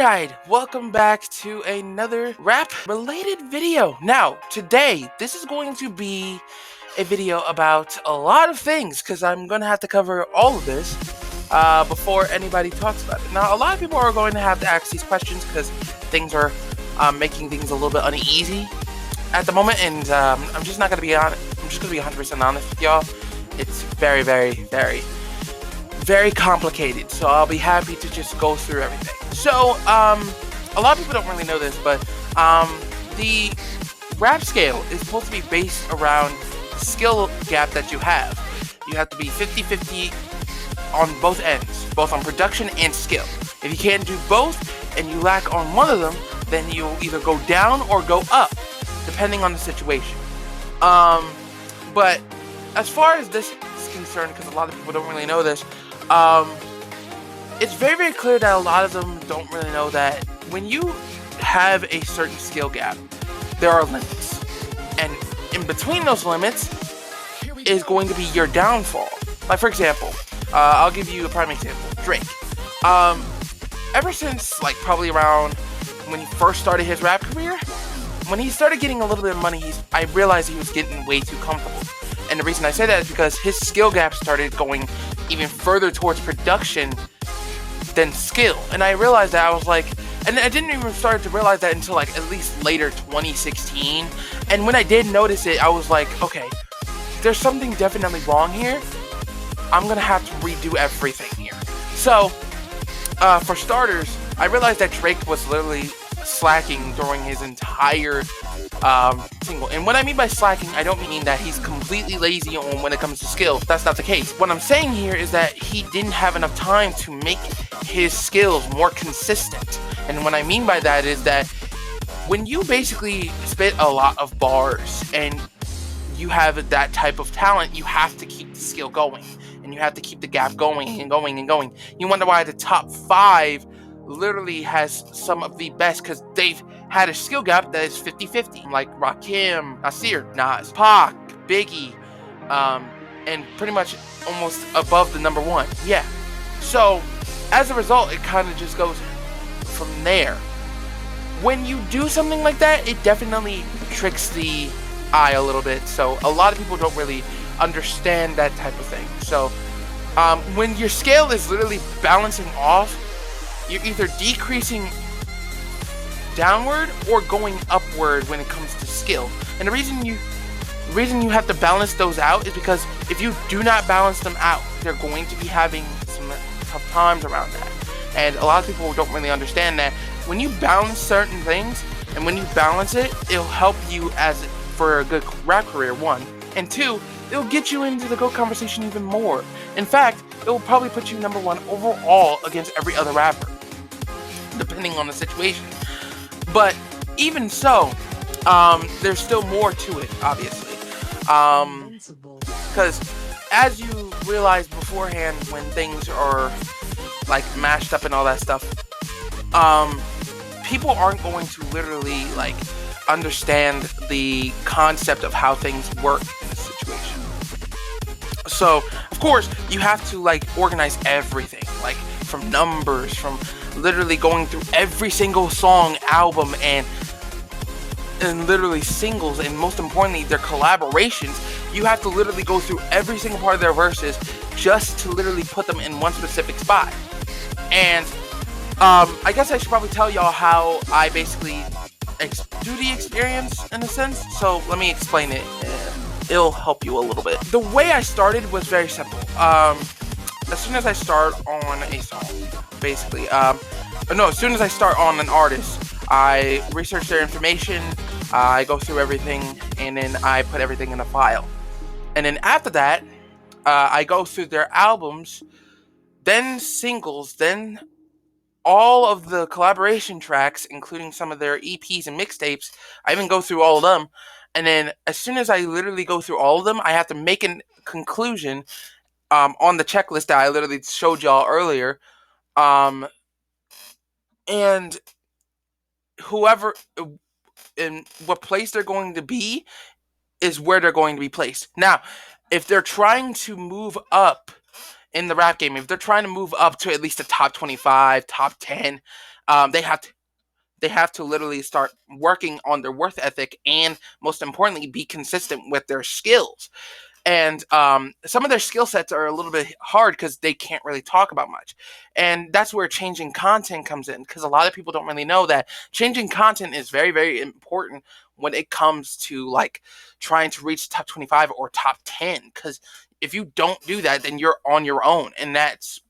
Alright, welcome back to another rap related video. Now, today, this is going to be a video about a lot of things because I'm going to have to cover all of this before anybody talks about it. Now, a lot of people are going to have to ask these questions because things are making things a little bit uneasy at the moment, and I'm just not going to be honest. I'm just going to be 100% honest with y'all. It's very, very, very, very complicated, so I'll be happy to just go through everything. So, a lot of people don't really know this, but the rap scale is supposed to be based around the skill gap that you have. You have to be 50-50 on both ends, both on production and skill. If you can't do both and you lack on one of them, then you'll either go down or go up, depending on the situation. But as far as this is concerned, because a lot of people don't really know this, it's very, very clear that a lot of them don't really know that when you have a certain skill gap, there are limits. And in between those limits is going to be your downfall. Like, for example, I'll give you a prime example. Drake. Ever since, like, probably around when he first started his rap career, when he started getting a little bit of money, I realized he was getting way too comfortable. And the reason I say that is because his skill gap started going even further towards production than skill. And I realized that, I was like, and I didn't even start to realize that until like at least later 2016. And when I did notice it, I was like, okay, there's something definitely wrong here. I'm gonna have to redo everything here. So, for starters, I realized that Drake was literally slacking during his entire single. And what I mean by slacking, I don't mean that he's completely lazy on when it comes to skill. That's not the case. What I'm saying here is that he didn't have enough time to make his skills more consistent. And what I mean by that is that when you basically spit a lot of bars and you have that type of talent, you have to keep the skill going. And you have to keep the gap going and going and going. You wonder why the top 5 literally has some of the best, because they've had a skill gap that is 50-50, like Rakim, Nasir, Nas, Pac, Biggie, and pretty much almost above the number 1. Yeah. So as a result, it kind of just goes from there. When you do something like that, it definitely tricks the eye a little bit. So a lot of people don't really understand that type of thing. So when your scale is literally balancing off, you're either decreasing downward or going upward when it comes to skill. And the reason you have to balance those out is because if you do not balance them out, they're going to be having some tough times around that. And a lot of people don't really understand that when you balance certain things, and when you balance it, it'll help you for a good rap career, 1. And 2, it'll get you into the GOAT conversation even more. In fact, it will probably put you number 1 overall against every other rapper, depending on the situation. But even so, there's still more to it, obviously. Because as you realize beforehand, when things are like mashed up and all that stuff, people aren't going to literally like understand the concept of how things work in a situation. So, of course, you have to like organize everything, like from numbers, from literally going through every single song, album, and literally singles, and most importantly, their collaborations. You have to literally go through every single part of their verses just to literally put them in one specific spot. And I guess I should probably tell y'all how I basically do the experience in a sense. So let me explain it. It'll help you a little bit. The way I started was very simple. As soon as I start on a song, basically, as soon as I start on an artist, I research their information, I go through everything, and then I put everything in a file. And then after that, I go through their albums, then singles, then all of the collaboration tracks, including some of their EPs and mixtapes. I even go through all of them. And then as soon as I literally go through all of them, I have to make a conclusion on the checklist that I literally showed y'all earlier. And whoever in what place they're going to be is where they're going to be placed. Now, if they're trying to move up in the rap game, if they're trying to move up to at least the top 25, top 10, They have to literally start working on their worth ethic, and most importantly, be consistent with their skills. And some of their skill sets are a little bit hard because they can't really talk about much, and that's where changing content comes in, because a lot of people don't really know that changing content is very, very important when it comes to like trying to reach top 25 or top 10, because if you don't do that, then you're on your own, and that's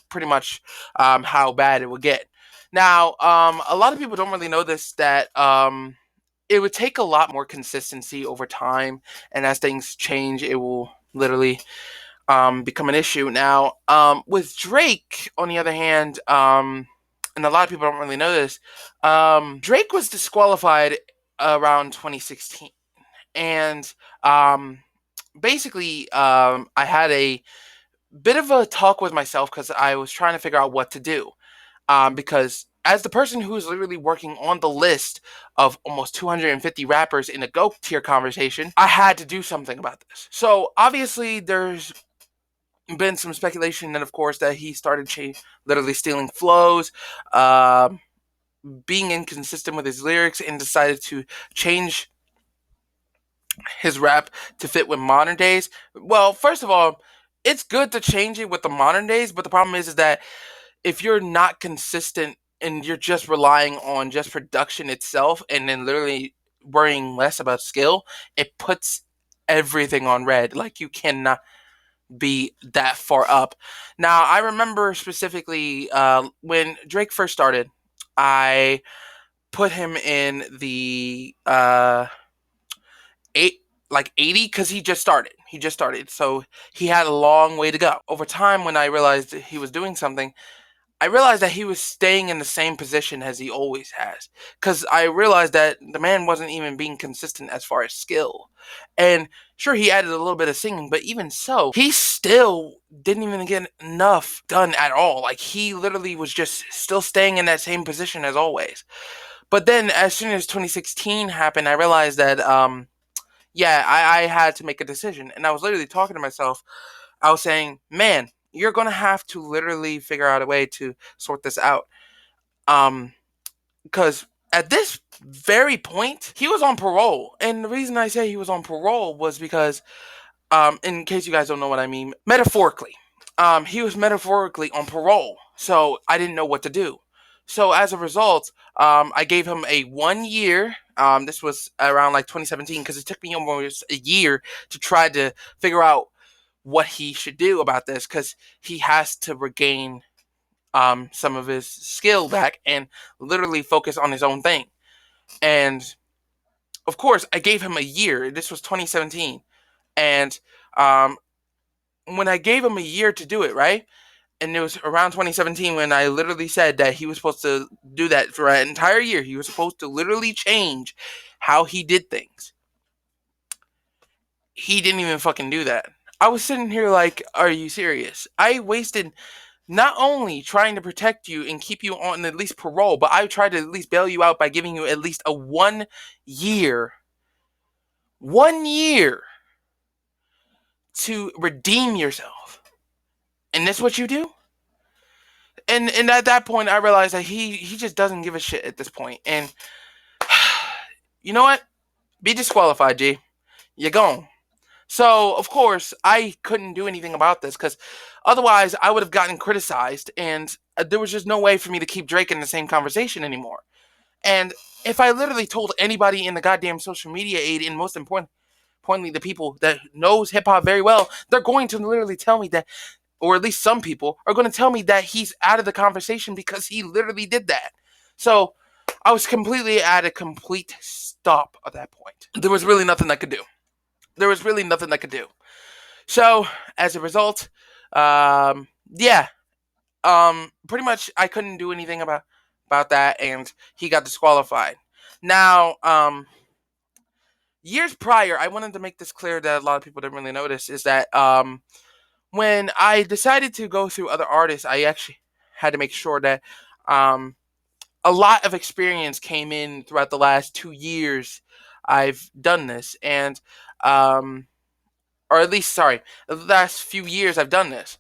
pretty much how bad it will get. Now, a lot of people don't really know this, that it would take a lot more consistency over time, and as things change, it will literally become an issue. Now, with Drake, on the other hand, and a lot of people don't really know this, Drake was disqualified around 2016, and basically, I had a bit of a talk with myself because I was trying to figure out what to do, because as the person who's literally working on the list of almost 250 rappers in a GOAT tier conversation, I had to do something about this. So obviously, there's been some speculation, and of course, that he started literally stealing flows, being inconsistent with his lyrics, and decided to change his rap to fit with modern days. Well, first of all, it's good to change it with the modern days, but the problem is that if you're not consistent and you're just relying on just production itself and then literally worrying less about skill, it puts everything on red. Like, you cannot be that far up. Now, I remember specifically when Drake first started, I put him in the eight like 80, because he just started. So he had a long way to go. Over time, when I realized that he was doing something, I realized that he was staying in the same position as he always has. Because I realized that the man wasn't even being consistent as far as skill. And sure, he added a little bit of singing, but even so, he still didn't even get enough done at all. Like, he literally was just still staying in that same position as always. But then, as soon as 2016 happened, I realized that, yeah, I had to make a decision. And I was literally talking to myself. I was saying, man, you're going to have to literally figure out a way to sort this out. Because at this very point, he was on parole. And the reason I say he was on parole was because, in case you guys don't know what I mean, metaphorically, he was metaphorically on parole. So I didn't know what to do. So as a result, I gave him a 1 year. This was around like 2017, because it took me almost a year to try to figure out what he should do about this, because he has to regain some of his skill back and literally focus on his own thing. And of course, I gave him a year. This was 2017, and um, when I gave him a year to do it, right? And it was around 2017 when I literally said that he was supposed to do that for an entire year. He was supposed to literally change how he did things. He didn't even fucking do that. I was sitting here like, are you serious? I wasted not only trying to protect you and keep you on at least parole, but I tried to at least bail you out by giving you at least a 1 year, 1 year to redeem yourself. And that's what you do? And at that point, I realized that he just doesn't give a shit at this point. And you know what? Be disqualified, G. You're gone. So, of course, I couldn't do anything about this, because otherwise I would have gotten criticized, and there was just no way for me to keep Drake in the same conversation anymore. And if I literally told anybody in the goddamn social media aid, and most importantly, the people that knows hip hop very well, they're going to literally tell me that, or at least some people are going to tell me that he's out of the conversation because he literally did that. So I was completely at a complete stop at that point. There was really nothing I could do. So as a result, yeah, pretty much I couldn't do anything about that, and he got disqualified. Now, years prior, I wanted to make this clear that a lot of people didn't really notice, is that when I decided to go through other artists, I actually had to make sure that a lot of experience came in throughout the last 2 years I've done this, and or at least, sorry, the last few years I've done this.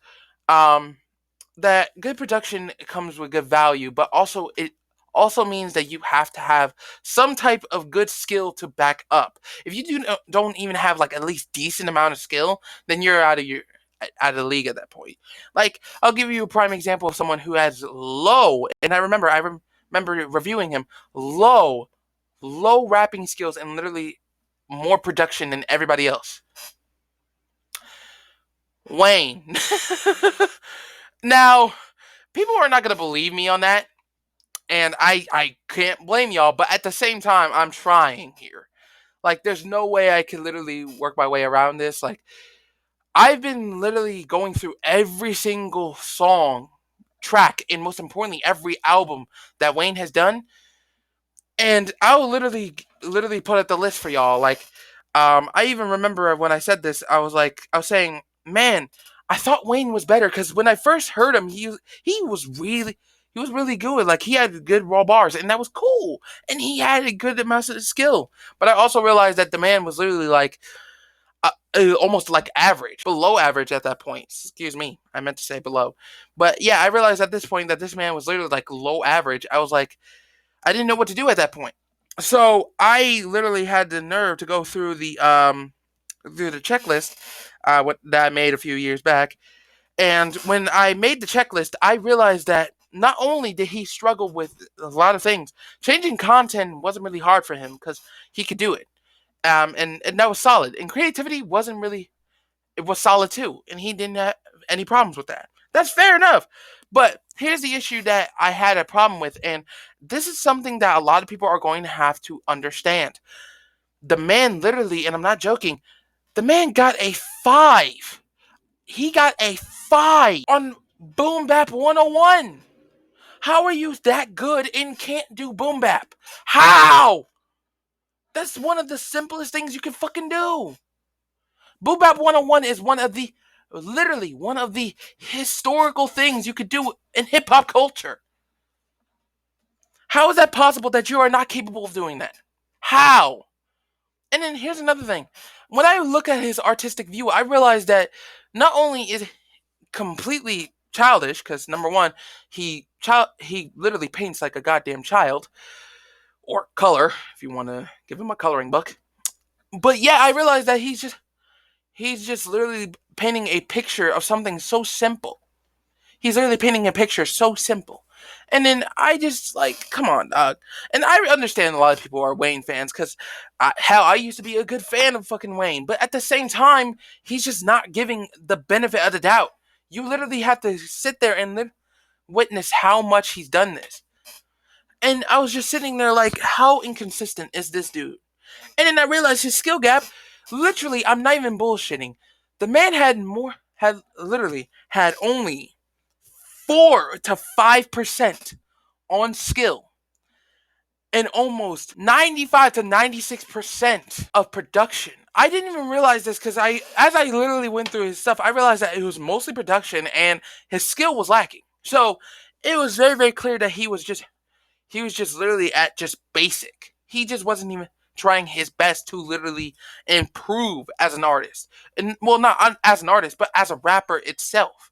That good production comes with good value, but also it also means that you have to have some type of good skill to back up. If you don't even have like at least decent amount of skill, then you're out of the league at that point. Like, I'll give you a prime example of someone who has low, and I remember reviewing him, low rapping skills and literally more production than everybody else. Wayne. Now, people are not going to believe me on that, and I can't blame y'all, but at the same time, I'm trying here. Like, there's no way I can literally work my way around this. Like, I've been literally going through every single song, track, and most importantly, every album that Wayne has done, and I'll literally put up the list for y'all. Like, I even remember when I said this, I was saying, man, I thought Wayne was better because when I first heard him, he was really he was really good. Like, he had good raw bars, and that was cool, and he had a good amount of skill. But I also realized that the man was literally like almost like average, below average at that point. Excuse me, I meant to say below. But yeah, I realized at this point that this man was literally like low average. I was like, I didn't know what to do at that point. So I literally had the nerve to go through the checklist what that I made a few years back. And when I made the checklist, I realized that not only did he struggle with a lot of things, changing content wasn't really hard for him because he could do it. And that was solid. And creativity wasn't really, it was solid too. And he didn't have any problems with that. That's fair enough. But here's the issue that I had a problem with. And this is something that a lot of people are going to have to understand. The man literally, and I'm not joking, the man got a 5. He got a 5 on Boom Bap 101. How are you that good and can't do Boom Bap? How? That's one of the simplest things you can fucking do. Boom Bap 101 is literally one of the historical things you could do in hip hop culture. How is that possible that you are not capable of doing that? How? And then here's another thing. When I look at his artistic view, I realize that not only is it completely childish, because number one, he literally paints like a goddamn child, or color, if you want to give him a coloring book. But yeah, I realize that he's just literally painting a picture of something so simple. He's literally painting a picture so simple. And then I just like, come on, dog. And I understand a lot of people are Wayne fans because, hell, I used to be a good fan of fucking Wayne. But at the same time, he's just not giving the benefit of the doubt. You literally have to sit there and witness how much he's done this. And I was just sitting there like, how inconsistent is this dude? And then I realized his skill gap. Literally, I'm not even bullshitting. The man had literally had only 4 to 5% on skill and almost 95 to 96% of production. I didn't even realize this because as I literally went through his stuff, I realized that it was mostly production and his skill was lacking. So it was very, very clear that he was just literally at just basic. He just wasn't even trying his best to literally improve as an artist. And well, not as an artist, but as a rapper itself.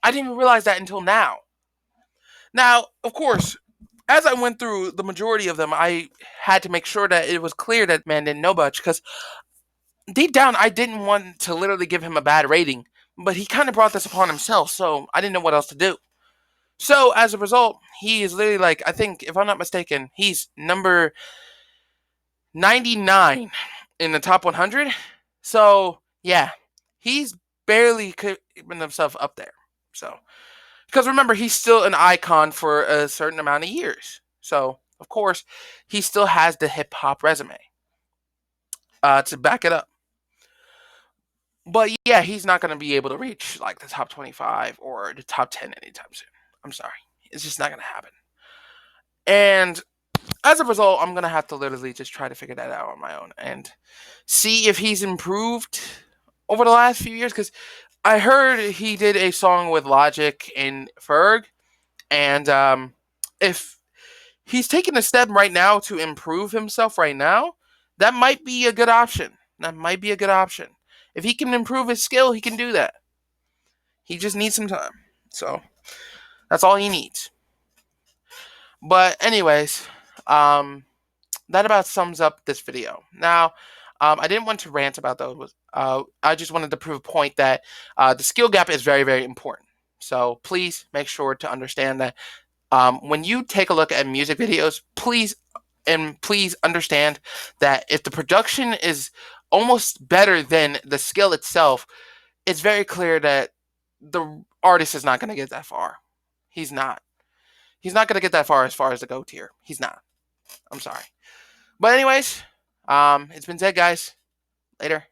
I didn't even realize that until now. Now, of course, as I went through the majority of them, I had to make sure that it was clear that man didn't know much because deep down I didn't want to literally give him a bad rating, but he kind of brought this upon himself, so I didn't know what else to do. So as a result, he is literally like, I think, if I'm not mistaken, he's number 99 in the top 100. So yeah, he's barely keeping himself up there. So because remember, he's still an icon for a certain amount of years. So of course, he still has the hip hop resume to back it up. But yeah, he's not going to be able to reach like the top 25 or the top 10 anytime soon. I'm sorry, it's just not going to happen. And as a result, I'm gonna have to literally just try to figure that out on my own and see if he's improved over the last few years. Because I heard he did a song with Logic and Ferg, and if he's taking a step right now to improve himself right now, that might be a good option. That might be a good option. If he can improve his skill, he can do that. He just needs some time. So that's all he needs. But anyways, um, that about sums up this video. Now, I didn't want to rant about those. I just wanted to prove a point that the skill gap is very, very important. So please make sure to understand that when you take a look at music videos, please understand that if the production is almost better than the skill itself, it's very clear that the artist is not going to get that far. He's not. He's not going to get that far as the GOAT tier. He's not. I'm sorry. But anyways, it's been said, guys. Later.